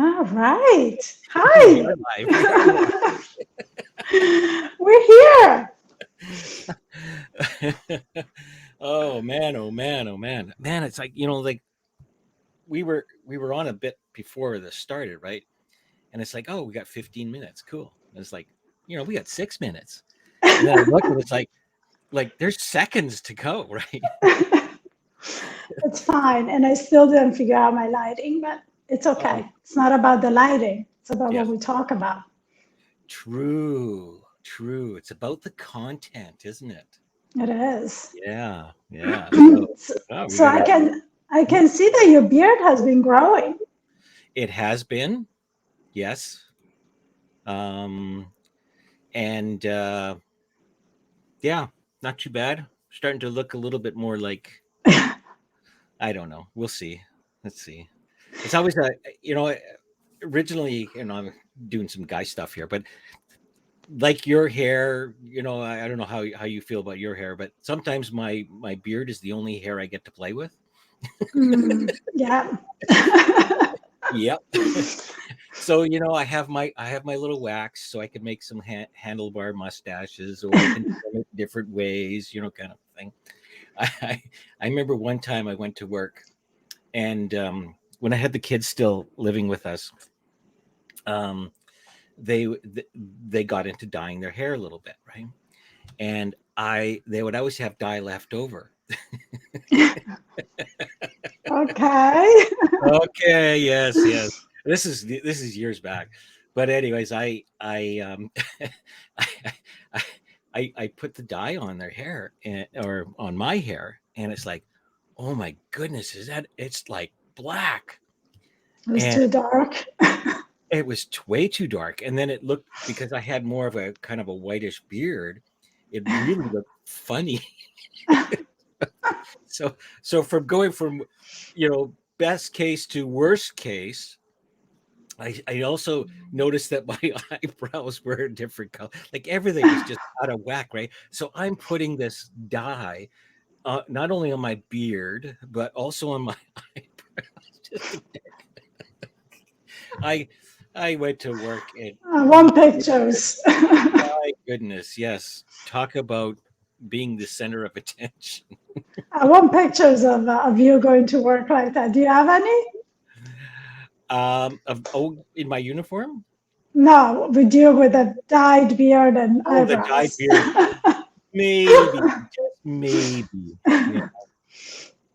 All right. We Hi. are live. We are We're here. live. Oh man, oh man, oh man. Man, it's like, like we were on a bit before this started, right? And it's like, oh, we got 15 minutes. Cool. And it's like, we got 6 minutes. And then I look and it's like there's seconds to go, right? It's fine. And I still didn't figure out my lighting, but it's Oh, okay. It's not about the lighting, it's about yeah. what we talk about. True. True. It's about the content, isn't it? It is. Yeah. Yeah. So so we so got a I can see that your beard has been growing. it has been, yes. Um and yeah, not too bad. Starting to look a little bit more like, I don't know. We'll see. Let's see. It's always you know, originally, I'm doing some guy stuff here, but like your hair, I don't know how you feel about your hair, but sometimes my beard is the only hair I get to play with. Yeah. Yep. So I have my little wax, so I can make some handlebar mustaches, or I can trim it different ways, kind of thing. I I I remember one time I went to work, and when I had the kids still living with us, um, they got into dyeing their hair a little bit, right? And they would always have dye left over. Okay. Okay, yes, yes. This is years back, but anyways, I, I I put the dye on their hair, or on my hair, and it's like, oh my goodness, it's like black, It was and too dark. it was way too dark. And then it looked, because I had more of a kind of a whitish beard, it really looked funny. So from going from, best case to worst case, I also noticed that my eyebrows were a different color. Like everything was just out of whack, right? So I'm putting this dye, not only on my beard but also on my eyebrows. I I went to work, and I want pictures. my goodness, yes, talk about being the center of attention. I want pictures of you going to work like that. Do you have any? In my uniform. No, with you with a dyed beard and Oh, the dyed eyebrows. beard, maybe, just maybe. Yeah.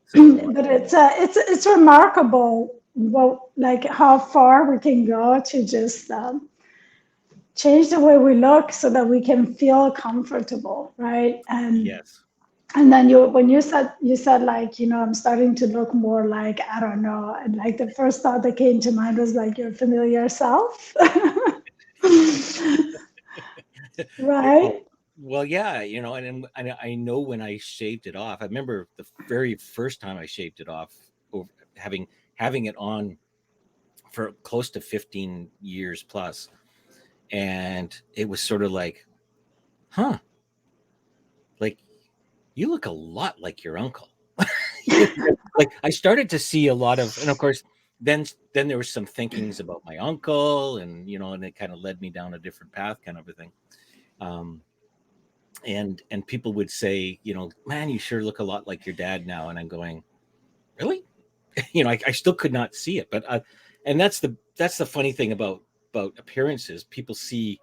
So But it's remarkable what like how far we can go to just change the way we look so that we can feel comfortable, right? yes. And then you said like, I'm starting to look more like, I don't know, and like the first thought that came to mind was like your familiar self. Oh, Right? well, yeah, and I know when I shaved it off. I remember the very first time I shaved it off, over having it on for close to 15 years plus, and it was sort of like, huh, like you look a lot like your uncle. Like I started to see a lot of, and of course, then there was some thinkings about my uncle, and it kind of led me down a different path, kind of a thing. Um, and people would say, man, you sure look a lot like your dad now. And I'm going, really? I still could not see it, but and that's the funny thing about appearances. People see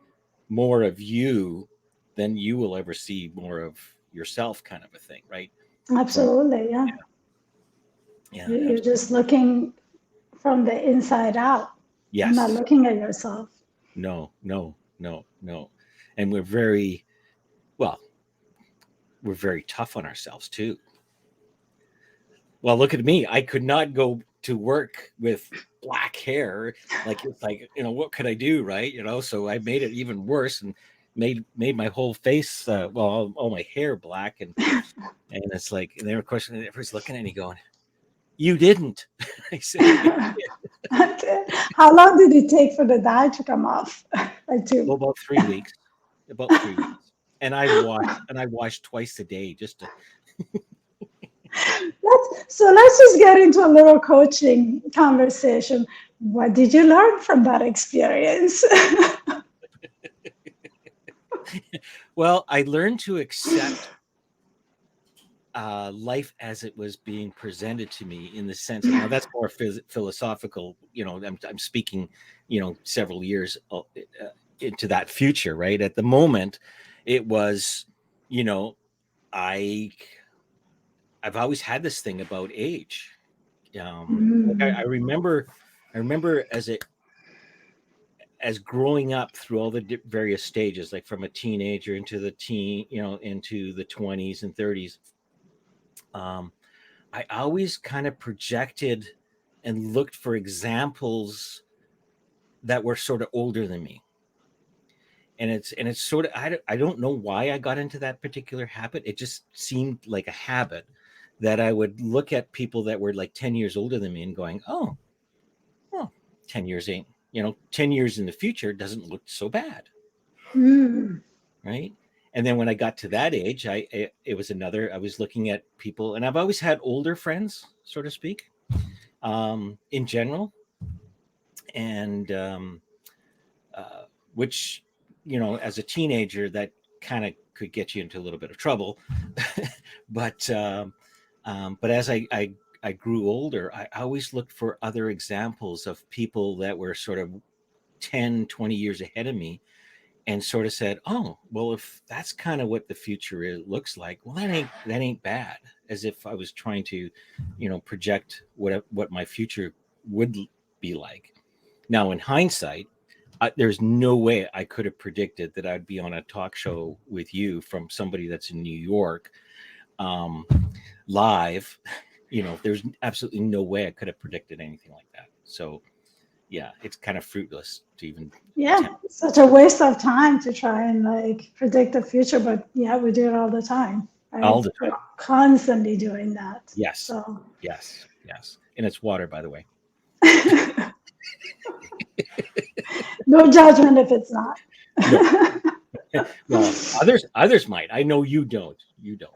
more of you than you will ever see more of yourself, kind of a thing, right? From Absolutely, yeah. Yeah, You're absolutely. just looking from the inside out. You're not Yes. looking at yourself. No, no, no, no. And well, we're very tough on ourselves too. Well, look at me. I could not go to work with black hair. Like, it's like, what could I do, right? So I made it even worse, and made my whole face, well, all my hair black, and it's like, and they were questioning. Everyone's looking at me, going, "You didn't." I said, "Yeah." Okay. How long did it take for the dye to come off? Like Well, two. about 3 weeks. About 3 weeks. And I washed twice a day, just to. So let's just get into a little coaching conversation. What did you learn from that experience? Well, I learned to accept life as it was being presented to me, in the sense that, now that's more philosophical. I'm speaking, several years into that future, right? At the moment, it was, you know, I I've always had this thing about age. Like I Mm, remember, as growing up through all the various stages, like from a teenager into the teen, into the 20s and 30s. Um, I always kind of projected and looked for examples that were sort of older than me. And it's sort of, I don't know why I got into that particular habit. It just seemed like a habit, that I would look at people that were like 10 years older than me and going, oh, well, 10 years ain't, 10 years in the future doesn't look so bad, mm, right? And then when I got to that age, it was another, I was looking at people, and I've always had older friends, so to speak, in general. And uh, which, as a teenager, that kind of could get you into a little bit of trouble. But as I grew older, I always looked for other examples of people that were sort of 10, 20 years ahead of me, and sort of said, oh, well, if that's kind of what the future looks like, well, that ain't bad. As if I was trying to, project what my future would be like. Now, in hindsight, there's no way I could have predicted that I'd be on a talk show with you, from somebody that's in New York, um, live. There's absolutely no way I could have predicted anything like that. So, yeah, it's kind of fruitless to even yeah, attempt. such a waste of time to try and like predict the future, but yeah, we do it all the time, All right? the We're time. constantly doing that. Yes, So, yes, yes. And it's water, by the way. no judgment if it's not. No, well, others might. I know you don't. You don't.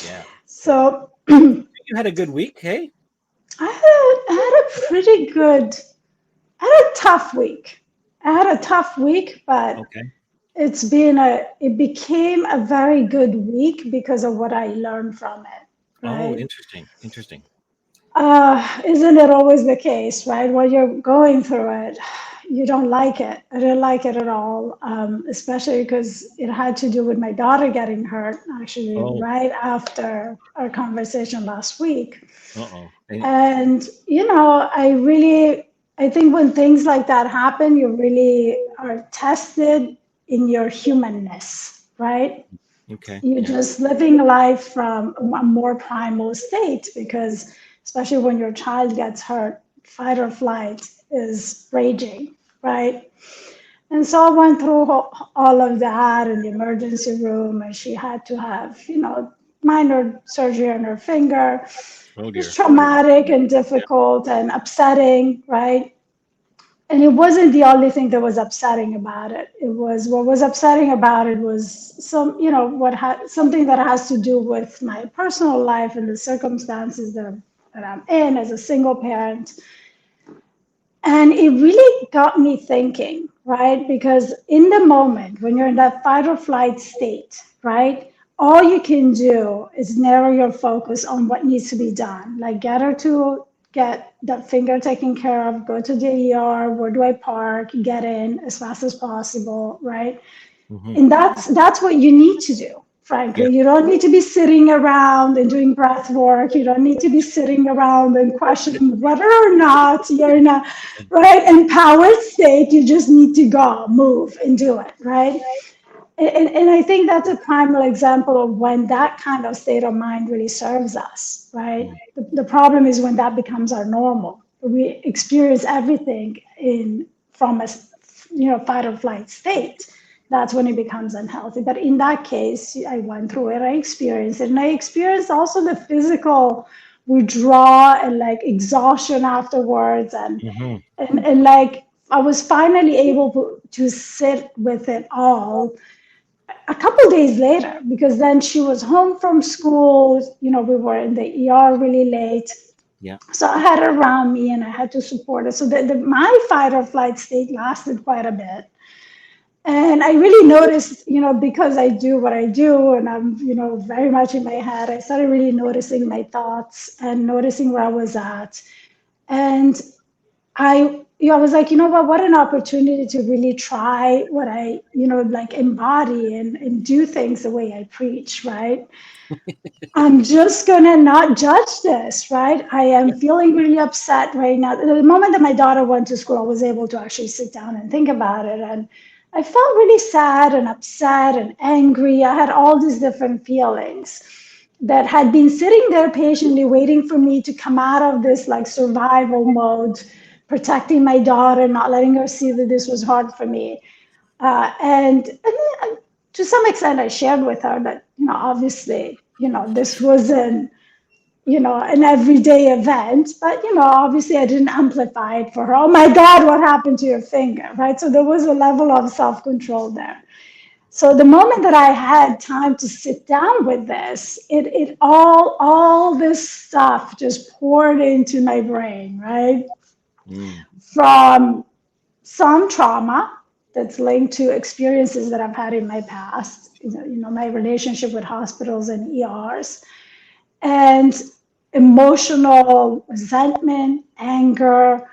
Yeah. So So, you had a good week, hey? I had a pretty good, I had a tough week. I had a tough week, but Okay. it became a very good week because of what I learned from it, Oh, right? interesting. Interesting. Isn't it always the case, right? When you're going through it, you don't like it. I didn't like it at all, especially because it had to do with my daughter getting hurt actually Oh, right after our conversation last week. uh-oh. And, I think when things like that happen, you really are tested in your humanness, right? Okay. You're Yeah. just living life from a more primal state because, especially when your child gets hurt, fight or flight is raging, right? And so I went through all of that in the emergency room, and she had to have, minor surgery on her finger. Oh It was dear. traumatic and Yeah. difficult and upsetting, right? And it wasn't the only thing that was upsetting about it. It was what was upsetting about it was something that has to do with my personal life and the circumstances that I'm in as a single parent. And it really got me thinking, right? Because in the moment when you're in that fight or flight state, right? All you can do is narrow your focus on what needs to be done. Like get that finger taken care of, go to the ER, where do I park, get in as fast as possible, right? Hmm. And that's what you need to do, Yeah. frankly. You don't need to be sitting around and doing breath work. You don't need to be sitting around and questioning whether or not you're in a right empowered state. You just need to go, move, and do it, right? And I think that's a primal example of when that kind of state of mind really serves us, right? Mm. The problem is when that becomes our normal. We experience everything in from a fight or flight state. That's when it becomes unhealthy. But in that case, I went through it, I experienced it, and I experienced also the physical withdrawal and like exhaustion afterwards, Hmm. and like I was finally able to sit with it all a couple days later, because then she was home from school. We were in the ER really late. Yeah. So I had it around me and I had to support it. So my fight or flight state lasted quite a bit. And I really noticed, because I do what I do and I'm, very much in my head, I started really noticing my thoughts and noticing where I was at. And I was like, what an opportunity to really try what I, like embody and do things the way I preach, right? I'm just gonna not judge this, right? I am Yeah. feeling really upset right now. The moment that my daughter went to school, I was able to actually sit down and think about it. And I felt really sad and upset and angry. I had all these different feelings that had been sitting there patiently waiting for me to come out of this like survival mode, protecting my daughter, not letting her see that this was hard for me. And to some extent, I shared with her that, obviously, this wasn't, an everyday event, but, obviously I didn't amplify it for her. Oh my God, what happened to your finger, right? So there was a level of self-control there. So the moment that I had time to sit down with this, it all this stuff just poured into my brain, right? Mm. From some trauma that's linked to experiences that I've had in my past, my relationship with hospitals and ERs, and emotional resentment, anger,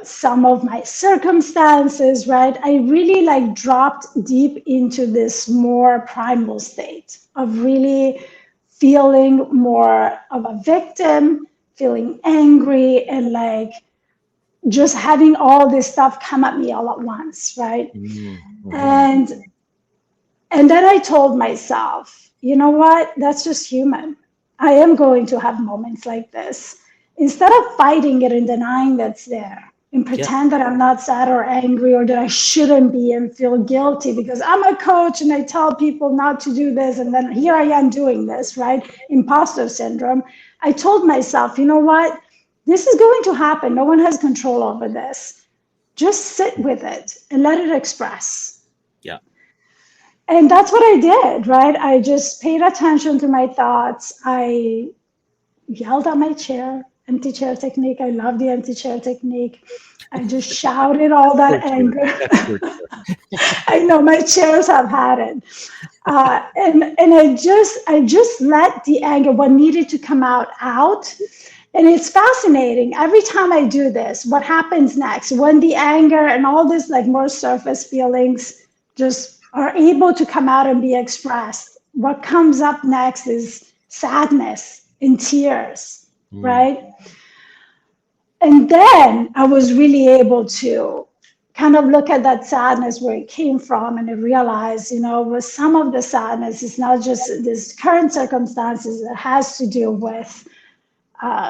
some of my circumstances, right? I really like dropped deep into this more primal state of really feeling more of a victim, feeling angry, and like just having all this stuff come at me all at once, right? Mm. Mm-hmm. And then I told myself, you know what? That's just human. I am going to have moments like this. Instead of fighting it and denying that's there and Yeah. pretend that I'm not sad or angry or that I shouldn't be and feel guilty because I'm a coach and I tell people not to do this and then here I am doing this, right? Imposter syndrome. I told myself, you know what? This is going to happen. No one has control over this. Just sit with it and let it express. Yeah. And that's what I did, right? I just paid attention to my thoughts. I yelled at my chair, empty chair technique. I love the empty chair technique. I just shouted all Poor that chair. anger. That poor chair. I know my chairs have had it. And I just let the anger, what needed to come out. And it's fascinating. Every time I do this, what happens next? When the anger and all this like more surface feelings just are able to come out and be expressed, what comes up next is sadness and tears, Mm. right? And then I was really able to kind of look at that sadness where it came from and I realized, with some of the sadness, it's not just this current circumstances, it has to do with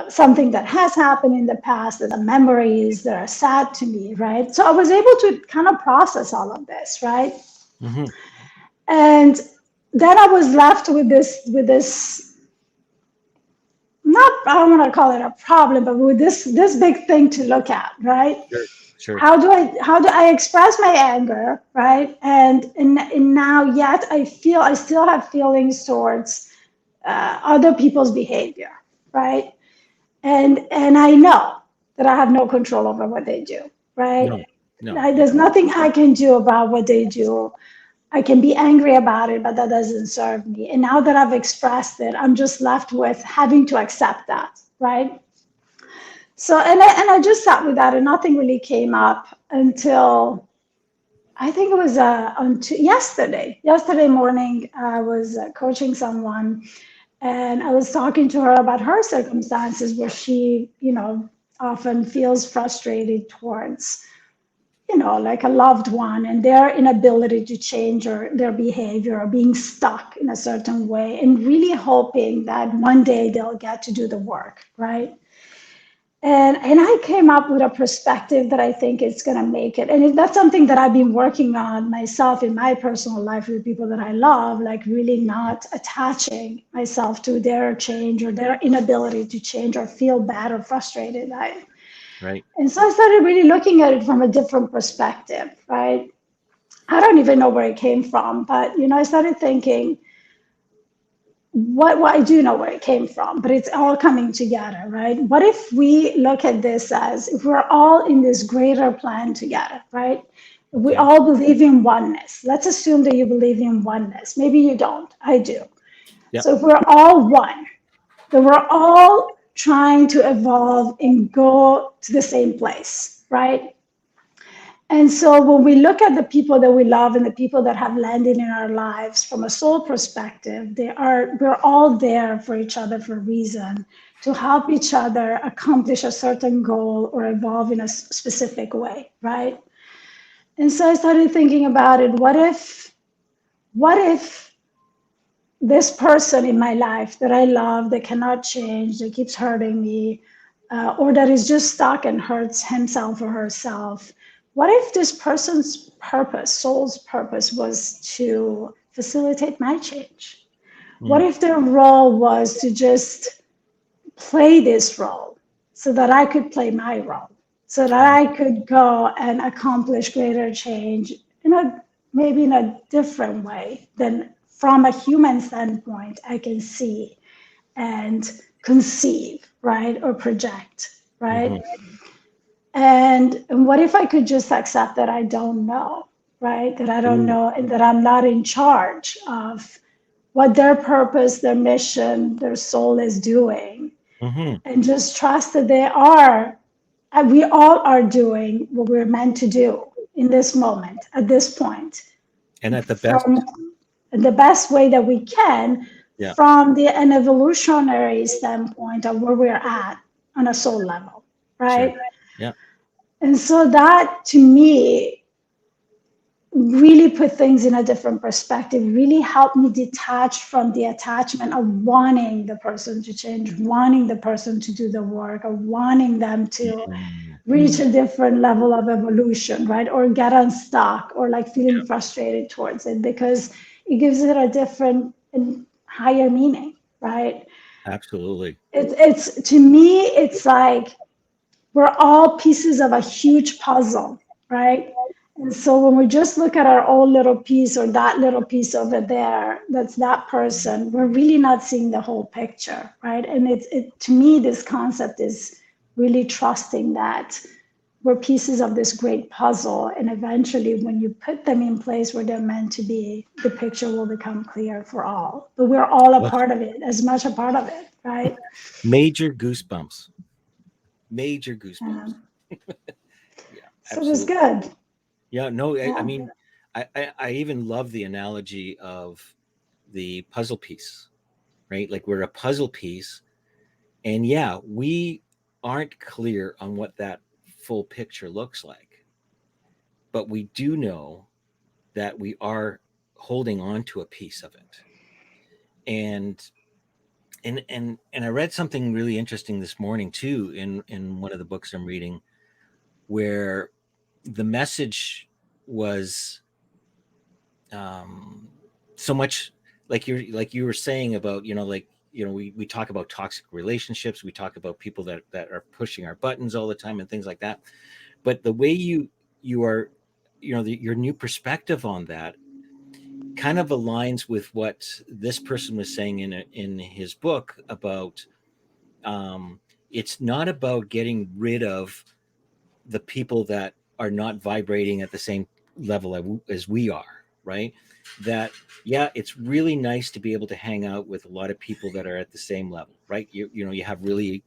something that has happened in the past, that the memories that are sad to me, right? So I was able to kind of process all of this, right? Mm-hmm. And then I was left with this not, I don't want to call it a problem, but with this big thing to look at, right? Sure. Sure. How do I express my anger, right? And now yet I still have feelings towards other people's behavior, right? And I know that I have no control over what they do, right? No. No. You There's don't. nothing I can do about what they do. I can be angry about it, but that doesn't serve me. And now that I've expressed it, I'm just left with having to accept that, right? So, and I just sat with that, and nothing really came up until I think it was yesterday. Yesterday morning, I was coaching someone, and I was talking to her about her circumstances where she, often feels frustrated towards, like a loved one and their inability to change or their behavior or being stuck in a certain way and really hoping that one day they'll get to do the work, right? And I came up with a perspective that I think is going to make it. And that's something that I've been working on myself in my personal life with people that I love, like really not attaching myself to their change or their inability to change or feel bad or frustrated. Right. And so I started really looking at it from a different perspective, right? I don't even know where it came from, but I started thinking, what I do know where it came from, but it's all coming together, right? What if we look at this as if we're all in this greater plan together, right? We Okay. all believe in oneness. Let's assume that you believe in oneness. Maybe you don't. I do. Yep. So if we're all one, then we're all trying to evolve and go to the same place, right? And so when we look at the people that we love and the people that have landed in our lives from a soul perspective, we're all there for each other for a reason, to help each other accomplish a certain goal or evolve in a specific way, right? And so I started thinking about it. What if this person in my life that I love, that cannot change, that keeps hurting me, or that is just stuck and hurts himself or herself, what if this person's purpose, soul's purpose, was to facilitate my change? What Mm. if their role was to just play this role so that I could play my role, so that Ah, I could go and accomplish greater change in a maybe in a different way than from a human standpoint I can see and conceive, right? Or project, right? mm-hmm. And what if I could just accept that I don't know, right? That I don't Ooh. know and that I'm not in charge of what their purpose, their mission, their soul is doing, Mm-hmm. and just trust that they are, we all are doing what we're meant to do in this moment, at this point, And at the best, from the best way that we can, yeah, from an evolutionary standpoint of where we're at on a soul level, sure. right? Yeah. And so that to me really put things in a different perspective, really helped me detach from the attachment of wanting the person to change, wanting the person to do the work, or wanting them to Mm. reach a different level of evolution, right? Or get unstuck or like feeling frustrated towards it, because it gives it a different and higher meaning, right? Absolutely. It's to me, it's like we're all pieces of a huge puzzle, right? And so when we just look at our own little piece or that little piece over there, that's that person, we're really not seeing the whole picture, right? And to me, this concept is really trusting that we're pieces of this great puzzle. And eventually, when you put them in place where they're meant to be, the picture will become clear for all. But we're all a Well, part of it, as much a part of it, right? major goosebumps. Major goosebumps. Um, Yeah, so it was absolutely. good. Yeah, no, I Yeah. mean, I even love the analogy of the puzzle piece, right? Like we're a puzzle piece, and yeah, we aren't clear on what that full picture looks like, but we do know that we are holding on to a piece of it. And and I read something really interesting this morning too in one of the books I'm reading, where the message was um, so much like you were saying about like we talk about toxic relationships, we talk about people that are pushing our buttons all the time and things like that, but the way you are your new perspective on that kind of aligns with what this person was saying in his book about um, it's not about getting rid of the people that are not vibrating at the same level as we are, right? That yeah, it's really nice to be able to hang out with a lot of people that are at the same level, right? You have really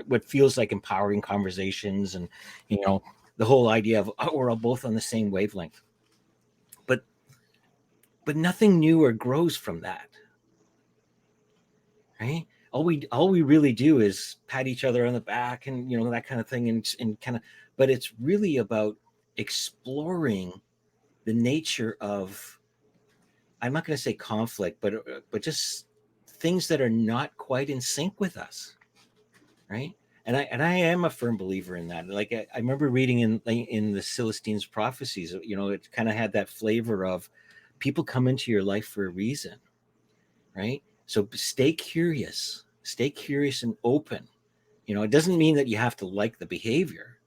what feels like empowering conversations, and you know the whole idea of oh, we're all both on the same wavelength, but nothing new or grows from that, right? All we really do is pat each other on the back and that kind of thing, and kind of, but it's really about exploring the nature of, I'm not going to say conflict, but just things that are not quite in sync with us, right? And I am a firm believer in that. Like I remember reading in the Celestine's prophecies, it kind of had that flavor of people come into your life for a reason, right? So stay curious and open. It doesn't mean that you have to like the behavior,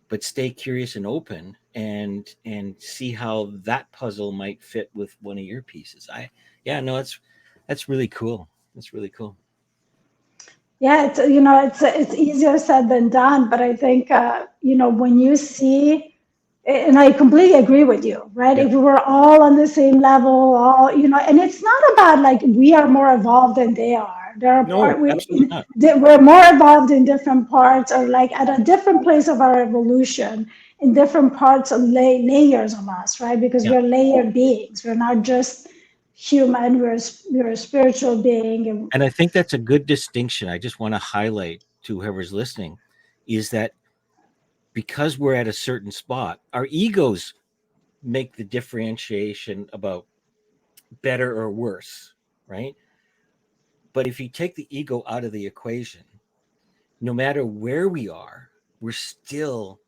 but stay curious and open, and see how that puzzle might fit with one of your pieces. Yeah, no, That's really cool. That's really cool. Yeah, it's easier said than done, but I think when you see, and I completely agree with you, right? Yeah. If we were all on the same level, and it's not about like we are more evolved than they are. There are No, absolutely not. we're more evolved in different parts, or like at a different place of our evolution, in different parts of layers of us, right? Because Yeah. we're layered beings. We're not just human. We're a spiritual being, and And I think that's a good distinction. I just want to highlight to whoever's listening is that because we're at a certain spot, our egos make the differentiation about better or worse, right? But if you take the ego out of the equation, no matter where we are, we're still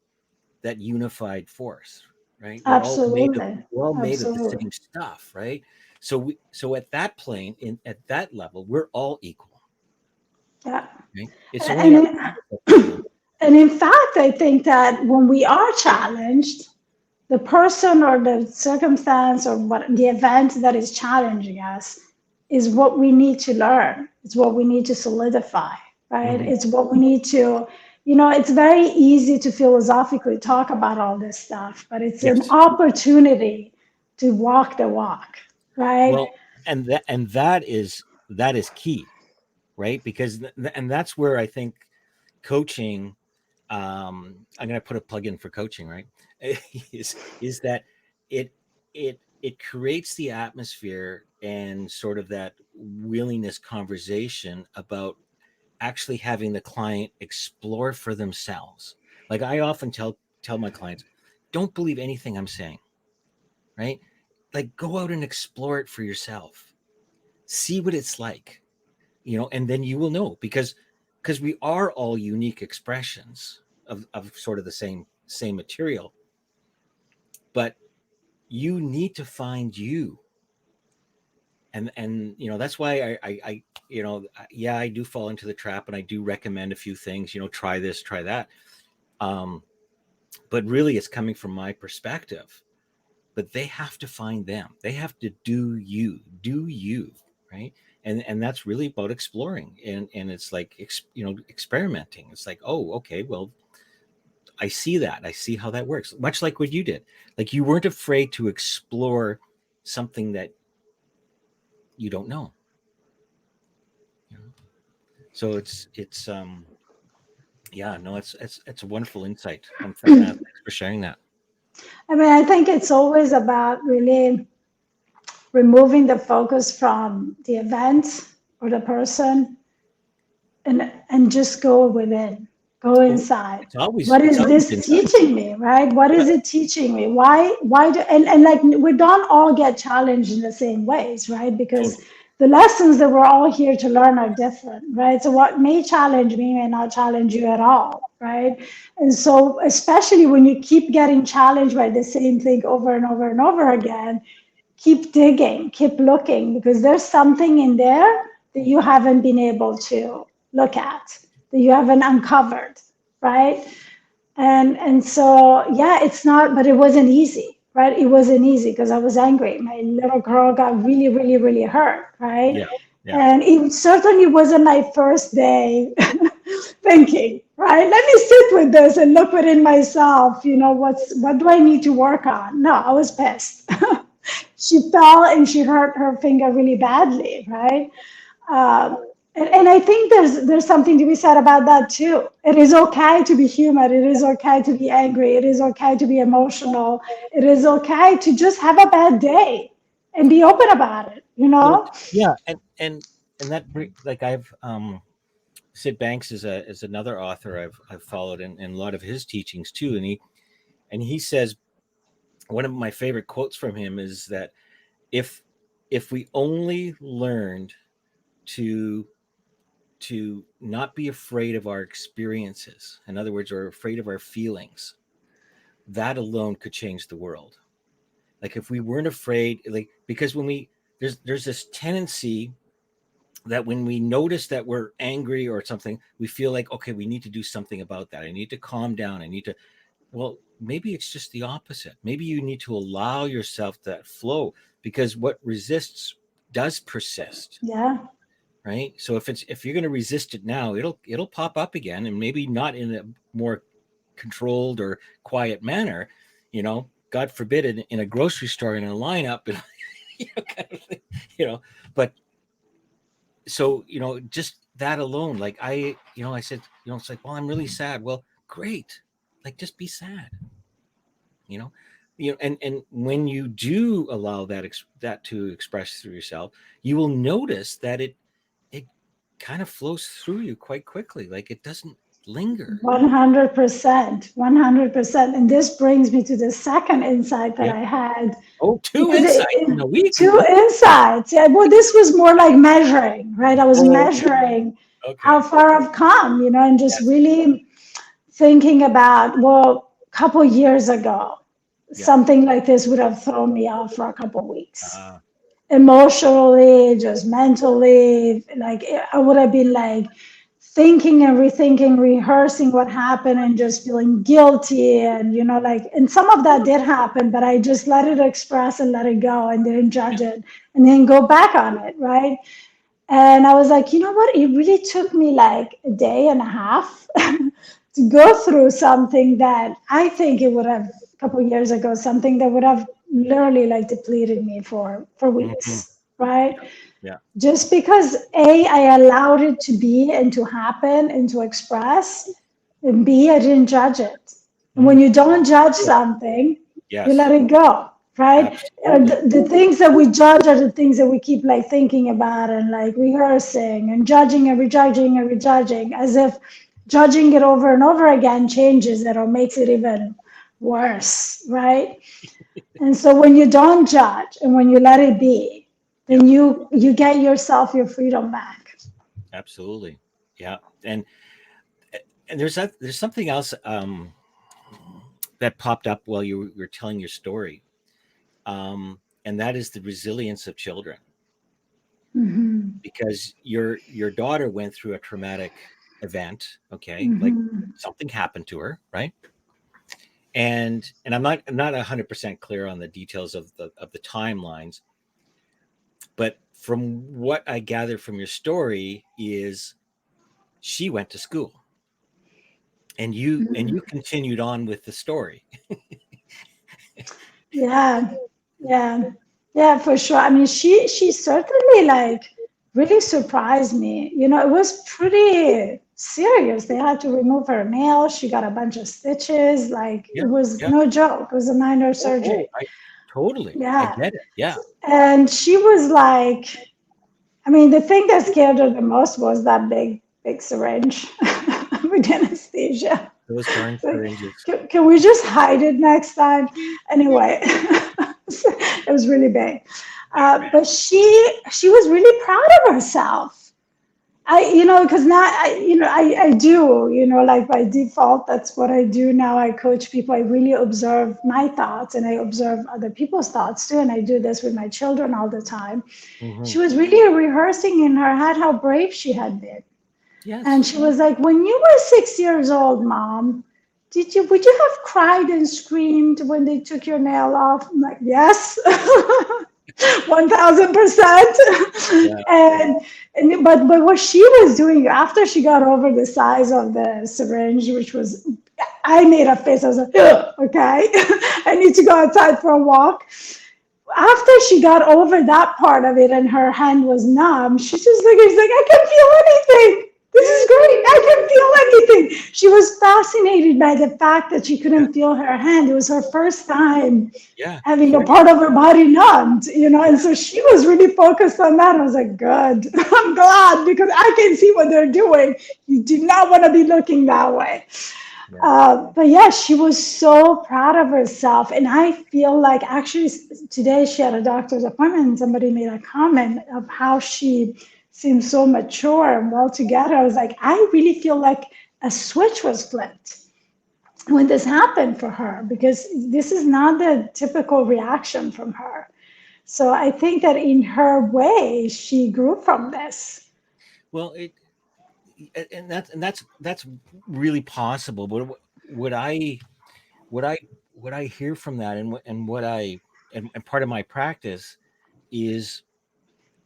that unified force, right? absolutely, we're all made of the absolutely. same stuff, right? So at that plane, in at that level, we're all equal, Yeah. right? It's only And our in, ego that feel and in fact, I think that when we are challenged, the person or the circumstance or what the event that is challenging us is what we need to learn. It's what we need to solidify, right? Mhm. It's what we need to, it's very easy to philosophically talk about all this stuff, but it's an Yes. opportunity to walk the walk, right? Well, and that is key, right? Because and that's where I think coaching, I'm going to put a plug in for coaching, right? is that it it creates the atmosphere and sort of that willingness conversation about actually having the client explore for themselves. Like I often tell my clients, don't believe anything I'm saying, right? Like go out and explore it for yourself. See what it's like, and then you will know because we are all unique expressions of sort of the same material, but you need to find you. And that's why yeah, I do fall into the trap, and I do recommend a few things, try this, try that. um but really it's coming from my perspective, but they have to find them. They have to do you, right? And that's really about exploring, and it's like experimenting. It's like, oh, okay, well, I see that. I see how that works. Much like what you did. Like you weren't afraid to explore something that you don't know. You know? So it's yeah, no, it's a wonderful insight. Thanks for sharing that. I mean, I think it's always about really removing the focus from the event or the person, and just go within, go Oh, inside. it's always What it's is always this inside. teaching me, right? What Yeah, is it teaching me? Why do, and like we don't all get challenged in the same ways, right? Because totally. the lessons that we're all here to learn are different, right? So what may challenge me may not challenge you at all, right? And so especially when you keep getting challenged by the same thing over and over and over again, keep digging, keep looking, because there's something in there that you haven't been able to look at, that you haven't uncovered, right? And so yeah, it's not, but it wasn't easy, right? It wasn't easy because I was angry. My little girl got really, really, really hurt, right? Yeah, yeah, And it certainly wasn't my first day thinking, right? Let me sit with this and look within myself. What do I need to work on? No, I was pissed. She fell and she hurt her finger really badly, right? And I think there's something to be said about that too. It is okay to be human. It is okay to be angry. It is okay to be emotional. It is okay to just have a bad day and be open about it. well, yeah, and like I've Sid Banks is another author I've followed in a lot of his teachings too, and he says one of my favorite quotes from him is that if if we only learned to not be afraid of our experiences, in other words, or afraid of our feelings, that alone could change the world. Like if we weren't afraid, like because when we there's this tendency that when we notice that we're angry or something, we feel like, okay, we need to do something about that. I need to calm down. I need to, well, maybe it's just the opposite. Maybe you need to allow yourself that flow, because what resists does persist, Yeah. right? So if you're going to resist it now, it'll pop up again, and maybe not in a more controlled or quiet manner, God forbid, in a grocery store in a lineup, and kind of thing, you know. But so just that alone, like I said, it's like, well, I'm really sad. Well, great, like just be sad, you know and when you do allow that to express through yourself, you will notice that it kind of flows through you quite quickly, like it doesn't linger. 100%, 100%. And this brings me to the second insight that Yeah. I had, Oh, two because insights in a week. two insights. Yeah, well, this was more like measuring, right? I was Oh, okay. measuring how Okay. far I've come, and just Yes. really thinking about, well, a couple years ago, Yeah. something like this would have thrown me off for a couple weeks, uh, emotionally, just mentally. Like I would have been like thinking and rethinking, rehearsing what happened, and just feeling guilty. And like, and some of that did happen, but I just let it express and let it go and didn't yeah. judge it and then go back on it, right? And I was like, you know what? It really took me like a day and a half to go through something that I think it would have a couple of years ago, something that would have literally like depleted me for Hmm. weeks, right? Yeah. Just because I allowed it to be and to happen and to express, and B, I didn't judge it. And when Mm. you don't judge Good. something, you let Yes. it go, right? Absolutely. The things that we judge are the things that we keep like thinking about and like rehearsing and judging and rejudging and rejudging, as if judging it over and over again changes it or makes it even worse, right? And so when you don't judge and when you let it be, Yeah. then you get yourself your freedom back. Absolutely. Yeah. And there's something else that popped up while you were telling your story, and that is the resilience of children, Hmm. because your daughter went through a traumatic event, okay, like Hmm. something happened to her, right? And I'm not 100% clear on the details of the timelines, but from what I gather from your story is she went to school, and you continued on with the story. Yeah, yeah, yeah, for sure. I mean, she certainly like really surprised me. It was pretty serious. They had to remove her nail. She got a bunch of stitches. Like Yeah. it was Yeah. no joke. It was a minor Oh, surgery. I totally, I Yeah, get it. Yeah. and she was like, I mean, the thing that scared her the most was that big syringe with anesthesia. Those darn Like, syringes. can we just hide it next time? Anyway, it was really big. But she was really proud of herself. Because now I do, like by default, that's what I do now. I coach people. I really observe my thoughts and I observe other people's thoughts too. And I do this with my children all the time. Hmm. She was really rehearsing in her head how brave she had been. And Yes. she was like, when you were 6 years old, Mom, would you have cried and screamed when they took your nail off? I'm like, yes. 1000%. Yeah. But what she was doing after she got over the size of the syringe, which was, I made a face. I was like, "Ugh, okay, I need to go outside for a walk." After she got over that part of it and her hand was numb, she's like, I can feel anything. This is great. I can feel anything. She was fascinated by the fact that she Yeah. couldn't feel her hand. It was her first time Yeah. having a Right. part of her body numbed, and Yeah. so she was really focused on that. I was like, good. I'm glad because I can see what they're doing. You do not want to be looking that way. Yeah. But yeah, she was so proud of herself. And I feel like actually today she had a doctor's appointment and somebody made a comment of how she seemed so mature and well together. I was like, I really feel like a switch was flipped when this happened for her because this is not the typical reaction from her. So I think that in her way, she grew from this. Well, and that's really possible. But what I what I what I hear from that, and what I and part of my practice is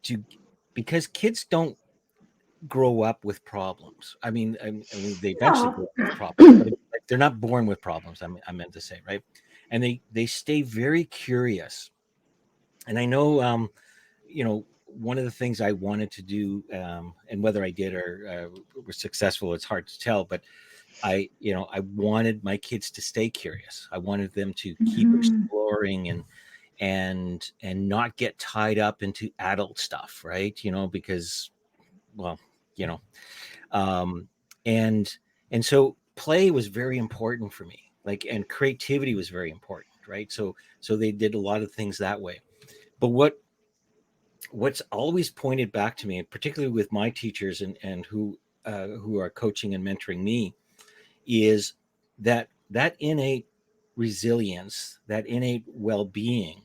to because kids don't grow up with problems. I mean, they eventually grow No. up with problems, but like, they're not born with problems. I meant to say, right? And they stay very curious. And I know, one of the things I wanted to do, and whether I did or was successful, it's hard to tell. But I wanted my kids to stay curious. I wanted them to keep Mhm. exploring and not get tied up into adult stuff, right? Because, well, you know, um, and so play was very important for me, like, and creativity was very important, right? So they did a lot of things that way. But what's always pointed back to me, and particularly with my teachers and who are coaching and mentoring me, is that innate resilience, that innate well-being,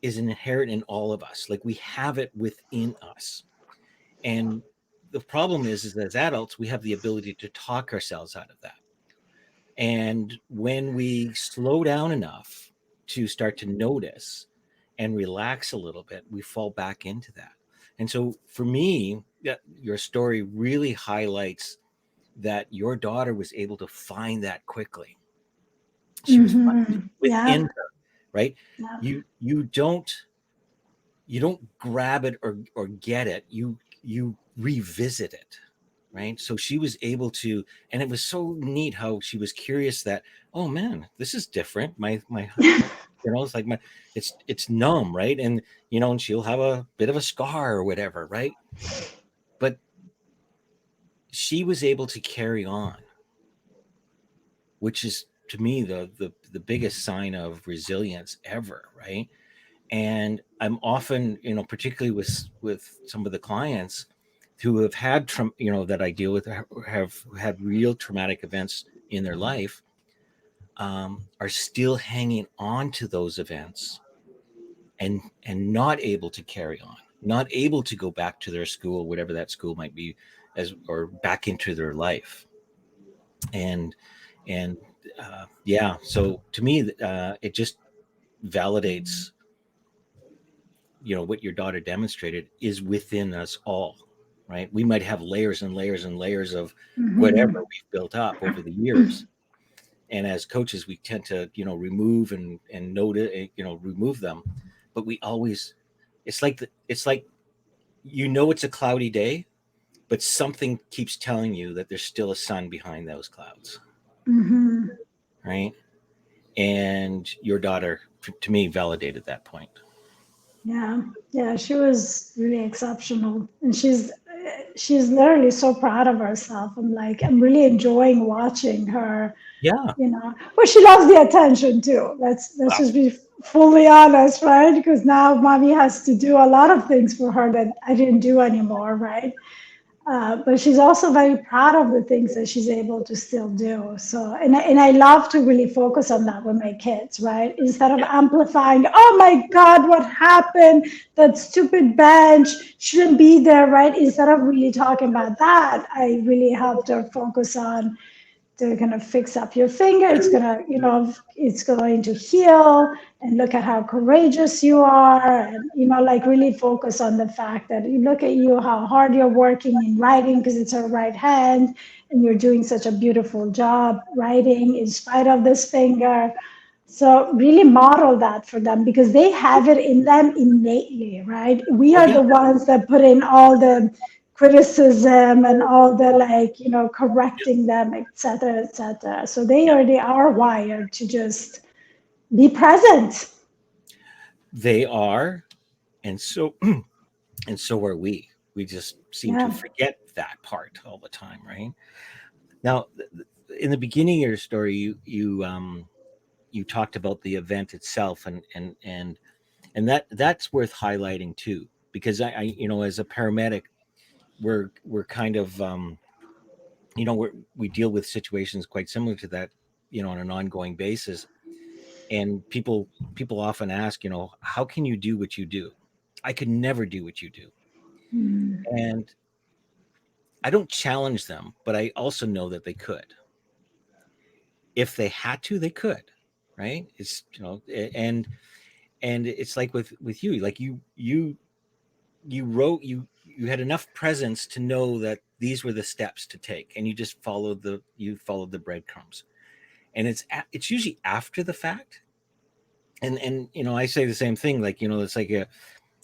is inherent in all of us. Like, we have it within us. And the problem is that as adults, we have the ability to talk ourselves out of that. And when we slow down enough to start to notice and relax a little bit, we fall back into that. And so for me, your story really highlights that your daughter was able to find that quickly. She was finding it within Yeah. her, right? Yeah. You you don't you don't grab it or get it. You revisit it, right? So she was able to, and it was so neat how she was curious that, oh man, this is different. It's like it's numb, right? And and she'll have a bit of a scar or whatever, right? But she was able to carry on, which is, to me, the biggest sign of resilience ever, right? And I'm often, particularly with some of the clients who have had that I deal with, have had real traumatic events in their life, are still hanging on to those events and not able to carry on, not able to go back to their school, whatever that school might be, as or back into their life. And and yeah, so to me, it just validates, what your daughter demonstrated is within us all, right? We might have layers and layers and layers of whatever Mhm. we've built up over the years, and as coaches we tend to, remove and note it, remove them. But we always, it's like it's a cloudy day, but something keeps telling you that there's still a sun behind those clouds, Mhm. right? And your daughter, to me, validated that point. Yeah. Yeah. She was really exceptional, and she's literally so proud of herself. I'm really enjoying watching her. Yeah. But she loves the attention too. Let's Well, just be fully honest, right? Because now mommy has to do a lot of things for her that I didn't do anymore, right? But she's also very proud of the things that she's able to still do. So, and I love to really focus on that with my kids, right? Instead of yeah. amplifying, oh my God, what happened? That stupid bench shouldn't be there, right? Instead of really talking about that, I really helped her focus on, they're going to fix up your finger. It's going to heal, and look at how courageous you are. And, like, really focus on the fact that you look at you, how hard you're working in writing because it's her right hand, and you're doing such a beautiful job writing in spite of this finger. So really model that for them because they have it in them innately, right? We Oh are yeah. the ones that put in all the criticism and all the, like, correcting them, et cetera, et cetera. So they Yeah. already are wired to just be present. They are, and so and so are we. We just seem to Yeah. forget that part all the time, right? Now, in the beginning of your story, you talked about the event itself, and that's worth highlighting too, because as a paramedic, we're kind of, we deal with situations quite similar to that, on an ongoing basis. And people often ask, how can you do what you do? I could never do what you do. Mm. And I don't challenge them, but I also know that they could. If they had to, they could, right? It's, and it's like with you, like, you you had enough presence to know that these were the steps to take, and you followed the breadcrumbs. And it's usually after the fact. And I say the same thing, like, it's like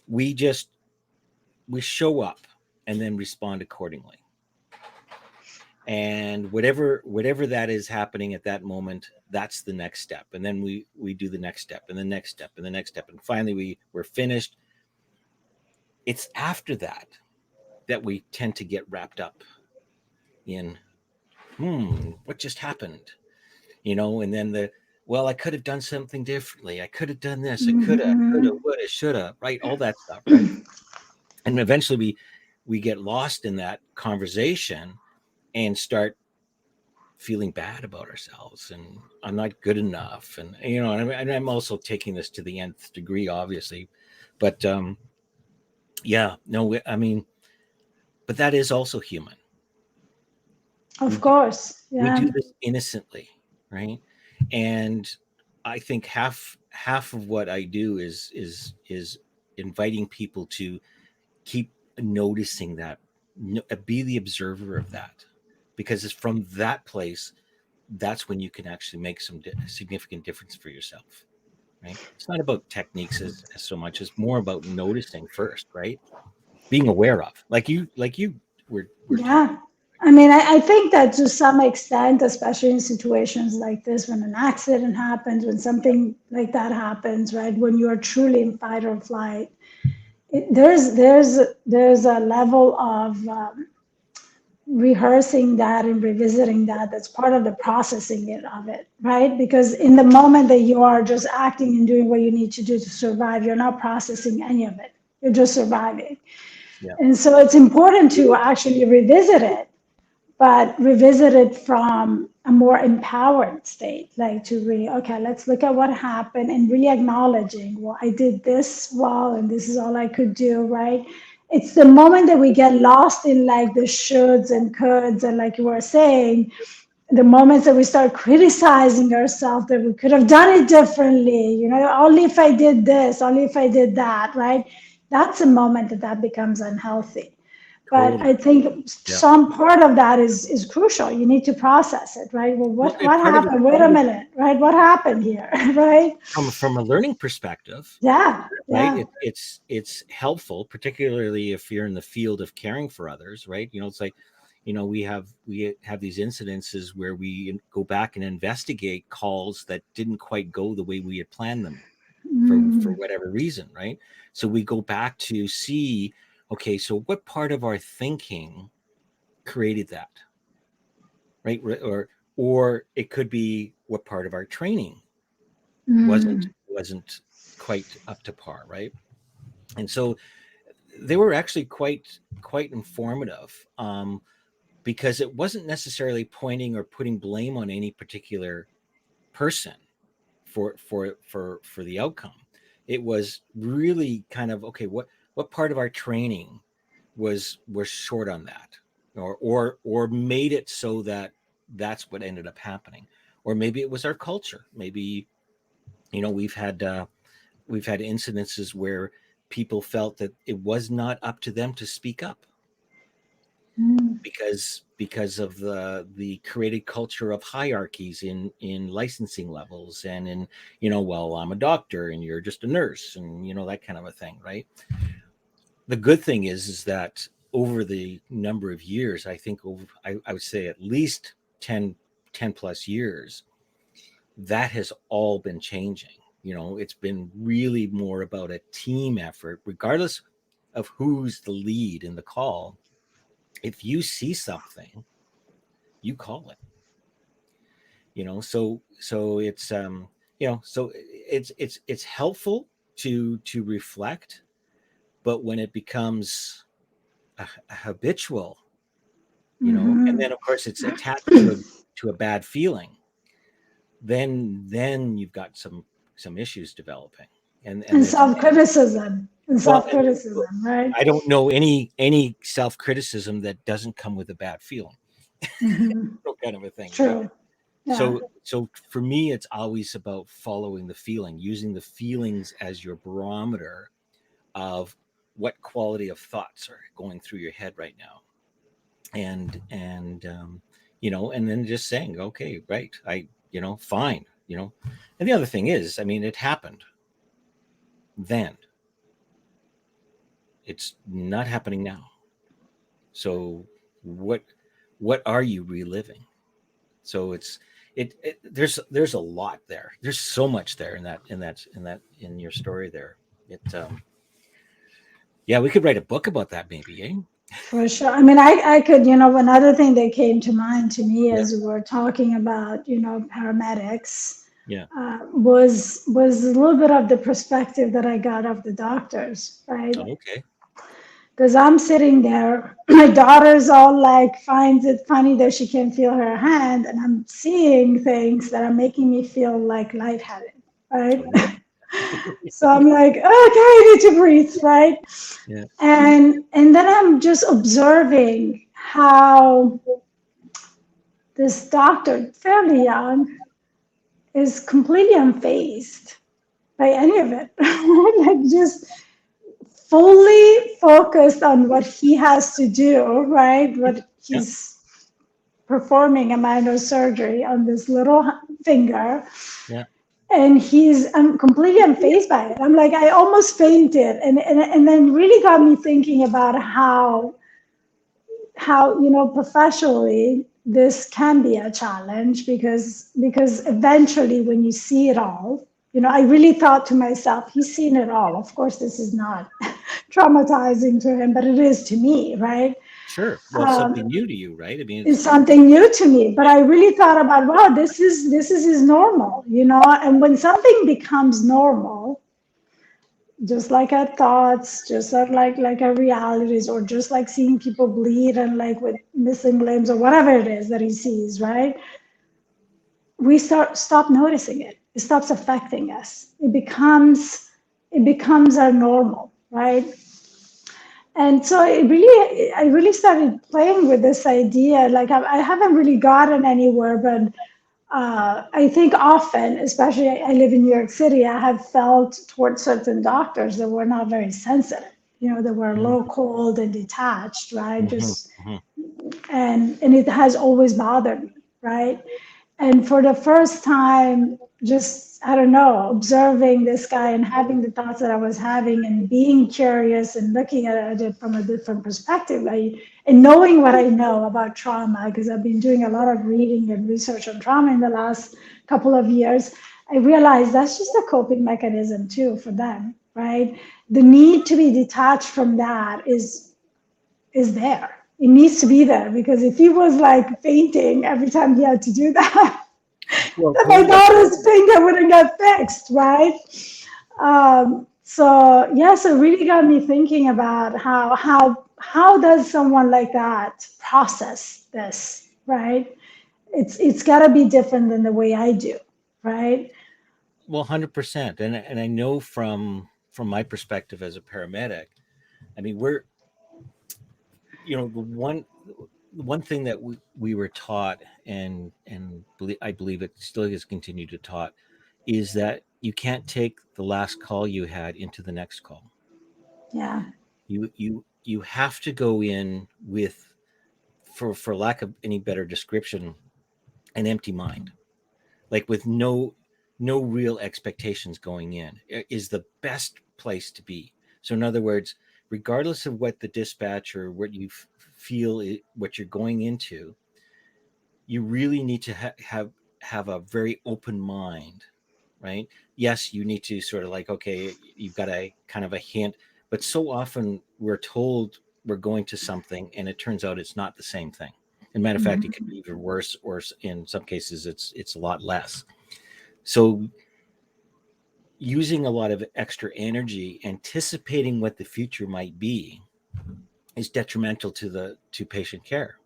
we just we show up and then respond accordingly. And whatever that is happening at that moment, that's the next step. And then we do the next step and the next step and the next step, and finally we're finished. It's after that we tend to get wrapped up in, what just happened, and then well, I could have done something differently, I could have done this, I coulda, Mhm. woulda, shoulda, right, all that stuff, right. And eventually we get lost in that conversation and start feeling bad about ourselves, and I'm not good enough, and I'm also taking this to the nth degree, obviously, but yeah, no, I mean, but that is also human. we Of do, course, we yeah. do this innocently, right? And I think half of what I do is inviting people to keep noticing that, be the observer of that, because it's from that place, that's when you can actually make some significant difference for yourself, right? It's not about techniques as so much as more about noticing first, right? Being aware of, like you were talking. Yeah. I mean, I think that to some extent, especially in situations like this, when an accident happens, when something like that happens, right, when you are truly in fight or flight, there's a level of rehearsing that and revisiting that, that's part of the processing of it, right? Because in the moment that you are just acting and doing what you need to do to survive, you're not processing any of it, you're just surviving. Yeah, And so it's important to actually revisit it, but revisit it from a more empowered state, like to really, okay, let's look at what happened and really acknowledging, well, I did this well, and this is all I could do, right? It's the moment that we get lost in like the shoulds and coulds, and like you were saying, the moments that we start criticizing ourselves that we could have done it differently, only if I did this, only if I did that, right? That's a moment that becomes unhealthy. But totally. I think Yeah. some part of that is crucial. You need to process it, right? Well, Well, what happened? Wait a minute, right? What happened here, right? from a learning perspective, Yeah, right, yeah. it's helpful, particularly if you're in the field of caring for others, right? It's like, we have these incidences where we go back and investigate calls that didn't quite go the way we had planned them, for Mm, whatever reason, right? So we go back to see, okay, so what part of our thinking created that, right? Or it could be what part of our training wasn't mm, wasn't quite up to par, right? And so they were actually quite informative, because it wasn't necessarily pointing or putting blame on any particular person for the outcome. It was really kind of, okay, what part of our training was short on that, or made it so that that's what ended up happening. Or maybe it was our culture. Maybe, we've had incidences where people felt that it was not up to them to speak up, mm, because of the created culture of hierarchies in licensing levels, and in, well, I'm a doctor and you're just a nurse, and that kind of a thing, right? The good thing is that over the number of years, I think I would say at least 10 plus years, that has all been changing. It's been really more about a team effort, regardless of who's the lead in the call. If you see something, you call it. So it's helpful to reflect, but when it becomes a habitual, and mhm. then of course it's attached to a bad feeling, then you've got some issues developing. And And it's, self-criticism, and well, and self-criticism, right? I don't know any self-criticism that doesn't come with a bad feeling, Hmm. kind of a thing, right? True. Yeah. So for me, it's always about following the feeling, using the feelings as your barometer of what quality of thoughts are going through your head right now, and and then just saying, okay, right, fine. And the other thing is, I mean, it happened then. It's not happening now. So what what are you reliving? So there's a lot there. There's so much there in your story there. It Yeah, we could write a book about that maybe, eh? For sure. I mean, I could, another thing that came to mind to me Yeah. as we were talking about, paramedics, Yeah. was a little bit of the perspective that I got of the doctors, right? Oh, okay. Because I'm sitting there, my daughter's all like finds it funny that she can feel her hand, and I'm seeing things that are making me feel like lightheaded, right? Oh, So I'm like, okay, I need to breathe, right? yeah. And then I'm just observing how this doctor, fairly young, is completely unfazed by any of it. Like just fully focused on what he has to do, right? What Yeah. he's performing a minor surgery on this little finger. Yeah. And he's completely unfazed by it. I'm like, I almost fainted. And then really got me thinking about how professionally this can be a challenge because eventually when you see it all, I really thought to myself, he's seen it all. Of course this is not traumatizing to him, but it is to me, right? Sure. Well, it's something new to you, right? I mean, It's something new to me, but I really thought about, wow, this is his normal, and when something becomes normal, just like our thoughts, just like our realities, or just like seeing people bleed and like with missing limbs or whatever it is that he sees, right? We stop noticing it. It stops affecting us. It becomes our normal, right? And so I really started playing with this idea. Like I haven't really gotten anywhere, but I think often, especially I live in New York City, I have felt towards certain doctors that were not very sensitive. That were mm, low, cold, and detached, right? mhm, Just mhm. and it has always bothered me, right? And for the first time, just I don't know, observing this guy and having the thoughts that I was having and being curious and looking at it from a different perspective, and knowing what I know about trauma, because I've been doing a lot of reading and research on trauma in the last couple of years, I realized that's just a coping mechanism too for them, right? The need to be detached from that is there. It needs to be there because if he was like fainting every time he had to do that, Well, then my totally. daughter's finger wouldn't get fixed, right? So yes, it really got me thinking about how does someone like that process this, right? It's got to be different than the way I do, right? Well, 100%. And I know from my perspective as a paramedic, I mean, the one thing that we were taught, and I believe it still is continued to taught, is that you can't take the last call you had into the next call. Yeah. You have to go in with, for lack of any better description, an empty mind, like with no real expectations going in, is the best place to be. So in other words, regardless of what the dispatch or what you feel what you're going into, you really need to have a very open mind, right? Yes, you need to sort of like, okay, you've got a kind of a hint, but so often we're told we're going to something and it turns out it's not the same thing. And matter of fact, it could be even worse, or in some cases it's a lot less. So using a lot of extra energy anticipating what the future might be is detrimental to patient care.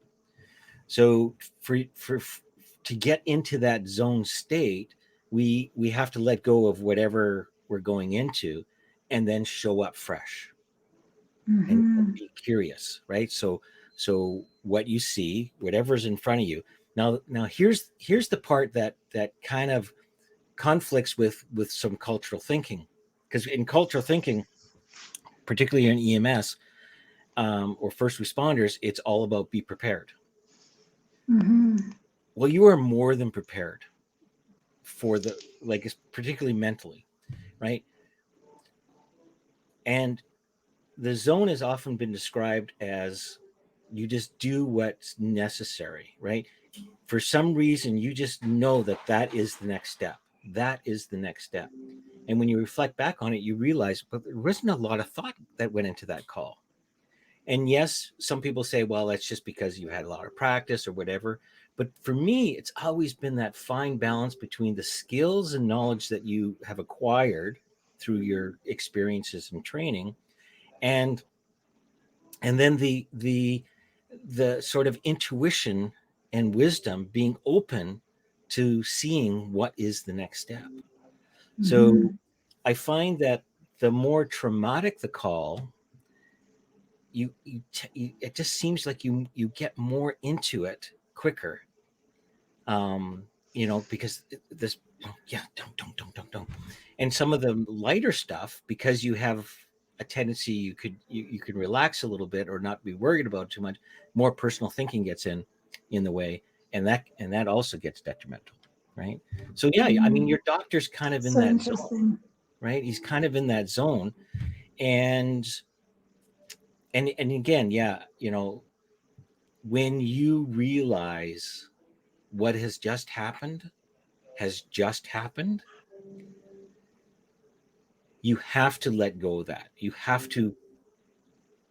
So for to get into that zone state, we have to let go of whatever we're going into and then show up fresh, and Mm-hmm. be curious, right? So what you see, whatever's in front of you. Now here's the part that kind of conflicts with some cultural thinking, because in cultural thinking, particularly in EMS, or first responders, it's all about be prepared. Mm-hmm. Well, you are more than prepared for the, like, it's particularly mentally, right? And the zone has often been described as you just do what's necessary, right? For some reason, you just know that that is the next step. That is the next step. And when you reflect back on it, you realize, but there wasn't a lot of thought that went into that call. And yes, some people say, well, that's just because you had a lot of practice or whatever. But for me, it's always been that fine balance between the skills and knowledge that you have acquired through your experiences and training, and then the sort of intuition and wisdom, being open to seeing what is the next step. So Mm-hmm. I find that the more traumatic the call, it just seems like you get more into it quicker. Um, because this, yeah, don't. And some of the lighter stuff, because you have a tendency, you can relax a little bit or not be worried about too much. More personal thinking gets in the way, and that also gets detrimental, right? So yeah, I mean, Mm-hmm. your doctor's kind of in So that zone, interesting. right? He's kind of in that zone, and and again, yeah, when you realize what has just happened, you have to let go of that. You have to,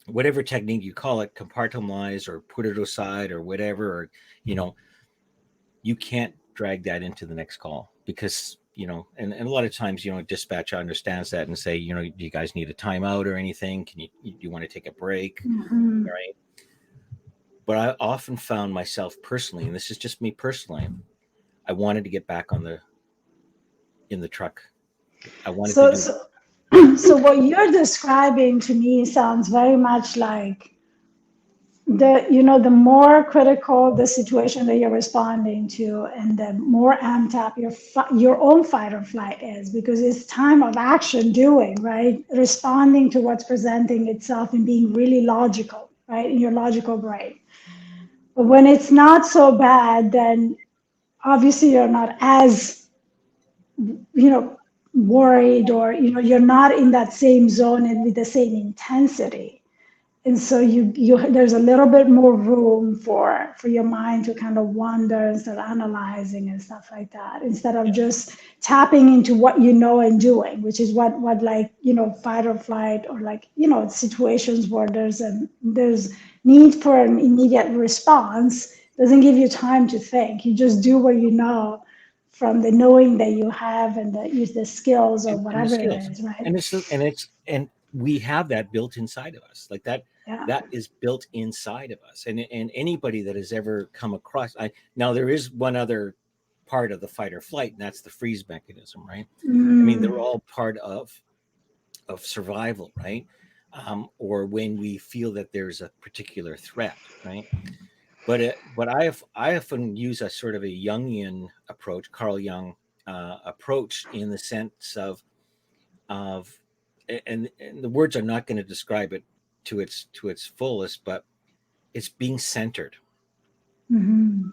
whatever technique you call it, compartmentalize or put it aside or whatever, or, you know, you can't drag that into the next call because, and a lot of times, dispatch understands that and say, do you guys need a timeout or anything? Do you want to take a break? Mm-hmm. Right. But I often found myself personally, and this is just me personally, I wanted to get back in the truck. I wanted to So, do. so, so what you're describing to me sounds very much like the more critical the situation that you're responding to, and the more amped up your own fight or flight is, because it's time of action doing, right? Responding to what's presenting itself and being really logical, right? In your logical brain. But when it's not so bad, then obviously you're not as, worried, or, you're not in that same zone and with the same intensity. And so you there's a little bit more room for your mind to kind of wander and start analyzing and stuff like that, instead of just tapping into what you know and doing, which is what like, fight or flight, or like, situations where there's need for an immediate response, doesn't give you time to think. You just do what you know from the knowing that you have, and the skills or And the whatever it skills, is, right? and we have that built inside of us, like that. Yeah. That is built inside of us, and anybody that has ever come across, now there is one other part of the fight or flight, and that's the freeze mechanism, right? I mean, they're Mm, all part of survival, right? Or when we feel that there's a particular threat, right? But I often use a sort of a Jungian approach, Carl Jung approach, in the sense of and the words are not going to describe it to its fullest, but it's being centered. mhm.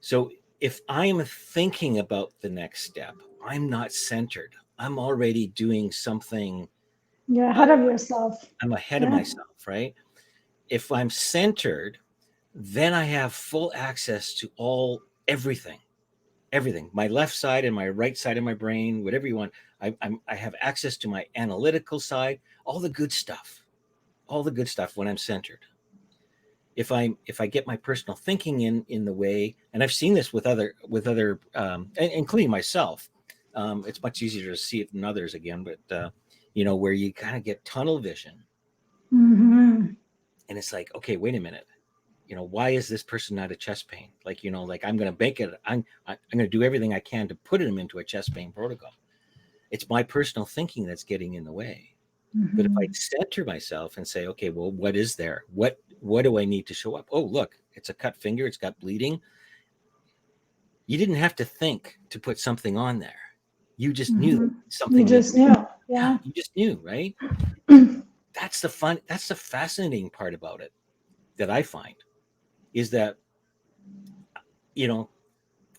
So if I'm thinking about the next step, I'm not centered. I'm already doing something. You're uh, ahead of yourself. I'm ahead of Yeah. myself, right? If I'm centered, then I have full access to everything, my left side and my right side of my brain, whatever you want. I have access to my analytical side, all the good stuff, when I'm centered. If I get my personal thinking in the way, and I've seen this with other, including myself, it's much easier to see it than others again, but where you kind of get tunnel vision, Hmm. and it's like, okay, wait a minute, why is this person not a chest pain? Like, like I'm going to make it. I'm going to do everything I can to put him into a chest pain protocol. It's my personal thinking that's getting in the way. But if I Hmm. center myself and say, okay, well, what is there? What do I need to show up? Oh, look, it's a cut finger. It's got bleeding. You didn't have to think to put something on there. You just knew Hmm. that You something needed. just knew. Yeah, Yeah. you just knew, right? that's the fascinating part about it that I find, is that, you know,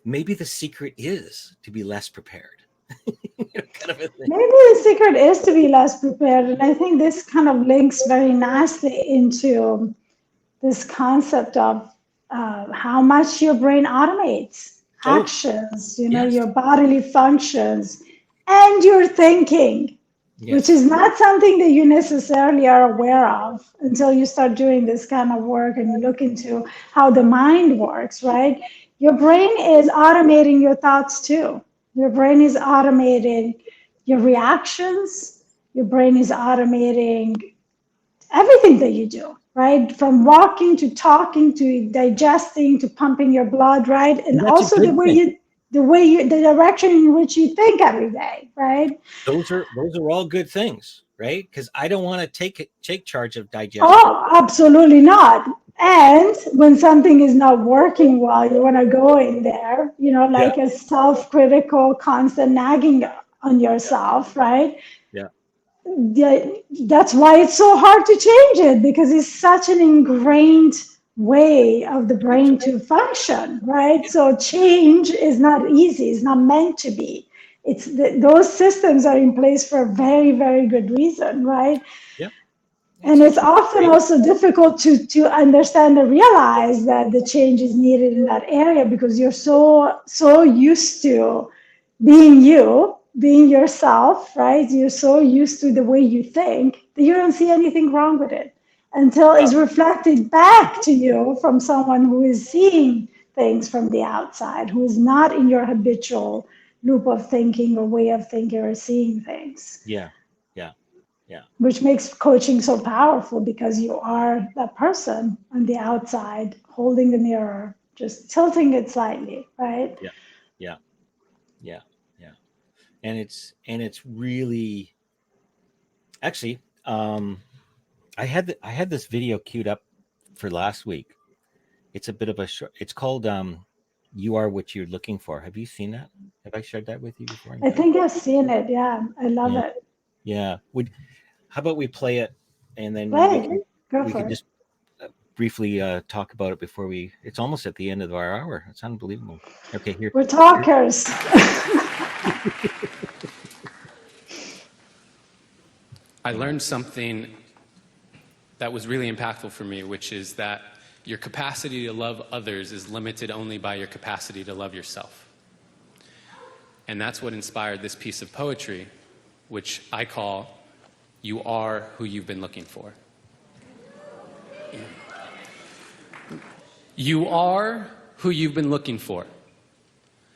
maybe the secret is to be less prepared. Kind of a thing. Maybe the secret is to be less prepared. And I think this kind of links very nicely into this concept of how much your brain automates Oh, actions, yes. your bodily functions and your thinking, which Yes. is not something that you necessarily are aware of until you start doing this kind of work and you look into how the mind works, right? Your brain is automating your thoughts too. Your brain is automating your reactions. Your brain is automating everything that you do, right? From walking to talking to digesting to pumping your blood, right? And And that's a also good thing. the direction in which you think every day, right? Those are all good things, right? Because I don't want to take charge of digestion. Oh, absolutely not. And when something is not working well, you want to go in there, Yeah. like a self-critical, constant nagging on Yeah. yourself, right? Yeah. That's why it's so hard to change it because it's such an ingrained way of the That's brain right. to function, right? Yeah. So change is not easy. It's not meant to be. Those systems are in place for a very, very good reason, right? Yeah. And it's It's often great. also difficult to understand and realize that the change is needed in that area because you're so used to being you, being yourself, right? You're so used to the way you think that you don't see anything wrong with it until Well, it's reflected back to you from someone who is seeing things from the outside, who is not in your habitual loop of thinking or way of thinking or seeing things, yeah. Yeah. Yeah. which makes coaching so powerful because you are that person on the outside holding the mirror, just tilting it slightly, right? Yeah. Yeah. Yeah. Yeah. And it's really, actually, I had this video queued up for last week. It's a bit of a short. It's called "You Are What You're Looking For." Have you seen that? Have I shared that with you before, I Anita? think I've seen it. Yeah, I love Yeah. it. Yeah. Would How about we play it, and then we Play, can go we for can it. just briefly talk about it before we. It's almost at the end of our hour. It's unbelievable. Okay, here. We're Here. talkers. I Hang on. learned something that was really impactful for me, which is that your capacity to love others is limited only by your capacity to love yourself. And that's what inspired this piece of poetry, which I call "You Are Who You've Been Looking For." You are who you've been looking for.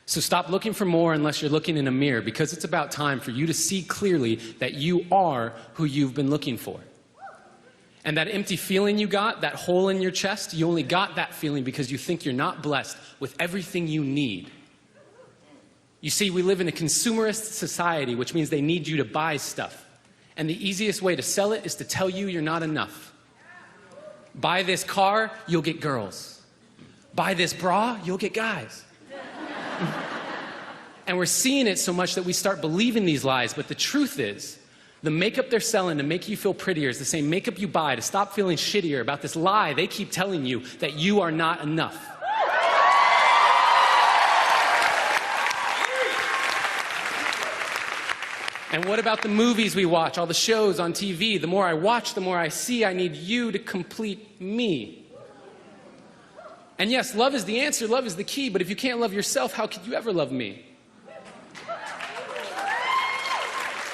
So stop looking for more unless you're looking in a mirror, because it's about time for you to see clearly that you are who you've been looking for. And that empty feeling you got, that hole in your chest, you only got that feeling because you think you're not blessed with everything you need. You see, we live in a consumerist society, which means they need you to buy stuff. And the easiest way to sell it is to tell you you're not enough. Buy this car, you'll get girls. Buy this bra, you'll get guys. And we're seeing it so much that we start believing these lies. But the truth is, the makeup they're selling to make you feel prettier is the same makeup you buy to stop feeling shittier about this lie they keep telling you that you are not enough. And what about the movies we watch, all the shows on TV? The more I watch, the more I see I need you to complete me. And yes, love is the answer, love is the key, but if you can't love yourself, how could you ever love me?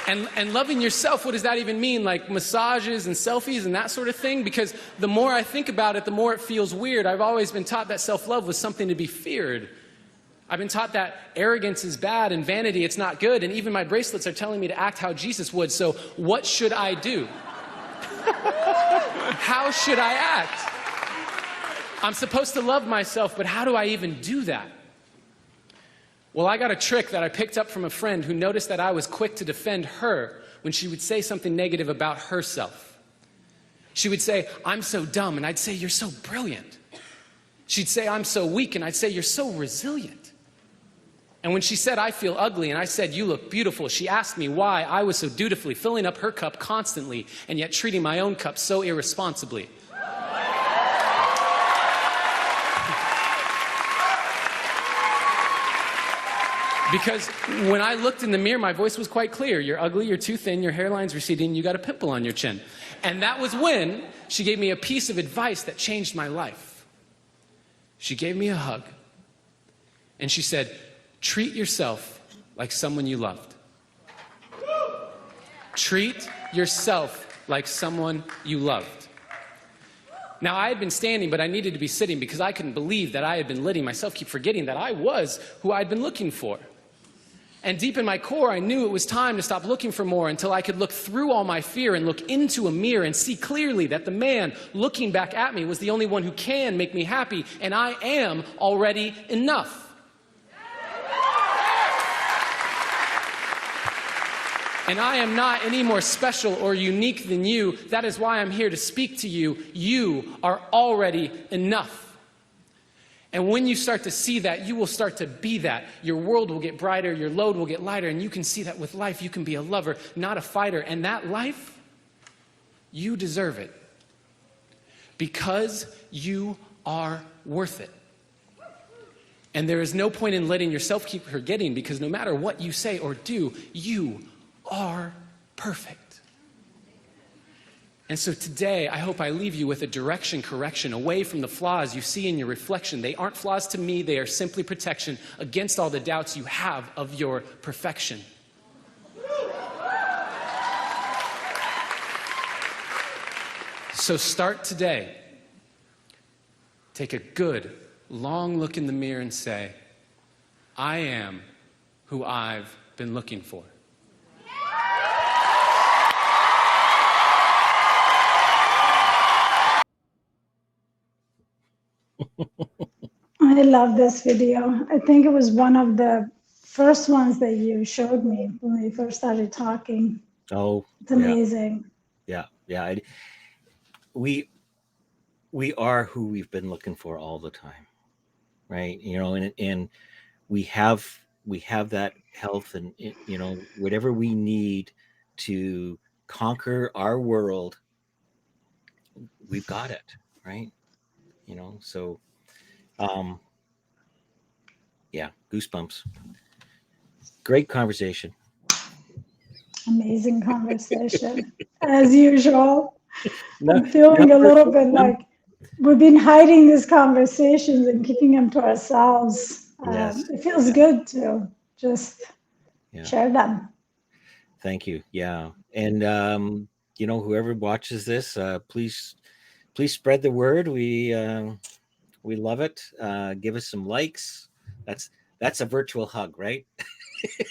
And loving yourself, what does that even mean? Like massages and selfies and that sort of thing? Because the more I think about it, the more it feels weird. I've always been taught that self-love was something to be feared. I've been taught that arrogance is bad and vanity, it's not good. And even my bracelets are telling me to act how Jesus would. So what should I do? How should I act? I'm supposed to love myself, but how do I even do that? Well, I got a trick that I picked up from a friend who noticed that I was quick to defend her when she would say something negative about herself. She would say, "I'm so dumb," and I'd say, "You're so brilliant." She'd say, "I'm so weak," and I'd say, "You're so resilient." And when she said, I feel ugly, and I said, you look beautiful, she asked me why I was so dutifully filling up her cup constantly and yet treating my own cup so irresponsibly. Because when I looked in the mirror, my voice was quite clear. You're ugly, you're too thin, your hairline's receding, you got a pimple on your chin. And that was when she gave me a piece of advice that changed my life. She gave me a hug, and she said, treat yourself like someone you loved. Treat yourself like someone you loved. Now, I had been standing, but I needed to be sitting because I couldn't believe that I had been letting myself keep forgetting that I was who I'd been looking for. And deep in my core, I knew it was time to stop looking for more until I could look through all my fear and look into a mirror and see clearly that the man looking back at me was the only one who can make me happy, and I am already enough. And I am not any more special or unique than you. That is why I'm here to speak to you. You are already enough. And when you start to see that, you will start to be that. Your world will get brighter, your load will get lighter, and you can see that with life, you can be a lover, not a fighter. And that life, you deserve it. Because you are worth it. And there is no point in letting yourself keep forgetting, because no matter what you say or do, you are perfect. And so today, I hope I leave you with a direction correction away from the flaws you see in your reflection. They aren't flaws to me, they are simply protection against all the doubts you have of your perfection. So start today. Take a good, long look in the mirror and say, I am who I've been looking for. I love this video. I think it was one of the first ones that you showed me when we first started talking. Oh, it's amazing. Yeah. We are who we've been looking for all the time, right? You know, and we have that health and, you know, whatever we need to conquer our world, we've got it, right? You know, so yeah, goosebumps. Great conversation. Amazing conversation, as usual. I'm feeling a little bit like we've been hiding these conversations and keeping them to ourselves. Yes. It feels good to just share them. Thank you. Yeah. And, you know, whoever watches this, please spread the word. We love it. Give us some likes. That's a virtual hug, right?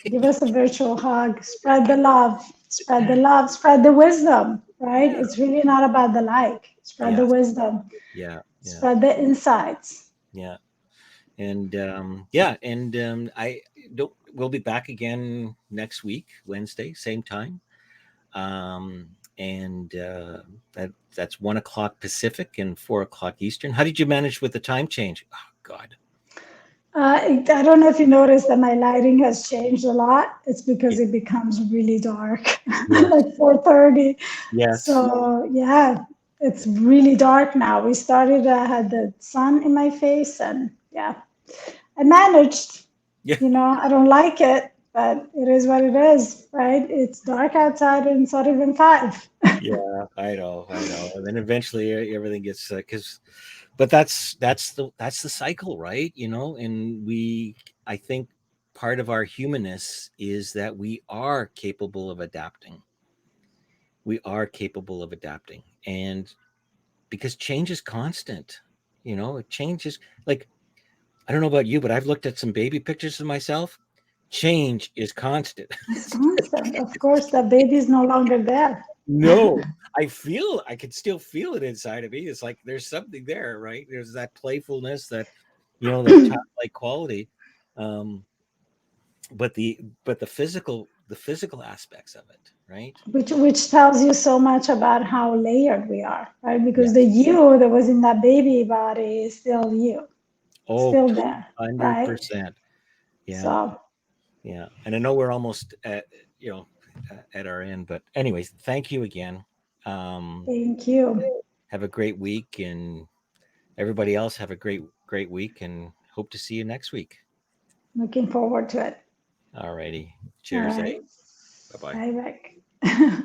Give us a virtual hug. Spread the love. Spread the love. Spread the wisdom, right? Yeah. It's really not about the like. Spread the wisdom. Yeah. Spread the insights. Yeah. And we'll be back again next week, Wednesday, same time. That's 1 o'clock Pacific and 4 o'clock Eastern. How did you manage with the time change? Oh God. I don't know if you noticed that my lighting has changed a lot. It's because it becomes really dark, like 4:30. Yes. So yeah, it's really dark now. We started, I had the sun in my face, and I managed. Yeah. You know, I don't like it, but it is what it is, right? It's dark outside and it's not even 5. Yeah, I know. And then eventually everything gets but that's the cycle, right? You know, and I think part of our humanness is that we are capable of adapting. And because change is constant, you know, it changes. Like, I don't know about you, but I've looked at some baby pictures of myself. Change is constant. It's constant. Of course, the baby's no longer there. No, I could still feel it inside of me. It's like there's something there, right? There's that playfulness, that, you know, that childlike quality. But the physical aspects of it, right? Which tells you so much about how layered we are, right? Because the you that was in that baby body is still you. Oh, still there. 100%. Right? Yeah. So Yeah, and I know we're almost at at our end, but anyways, thank you again. Thank you. Have a great week, and everybody else have a great week, and hope to see you next week. Looking forward to it. All righty, All cheers. right. Bye bye. Bye bye.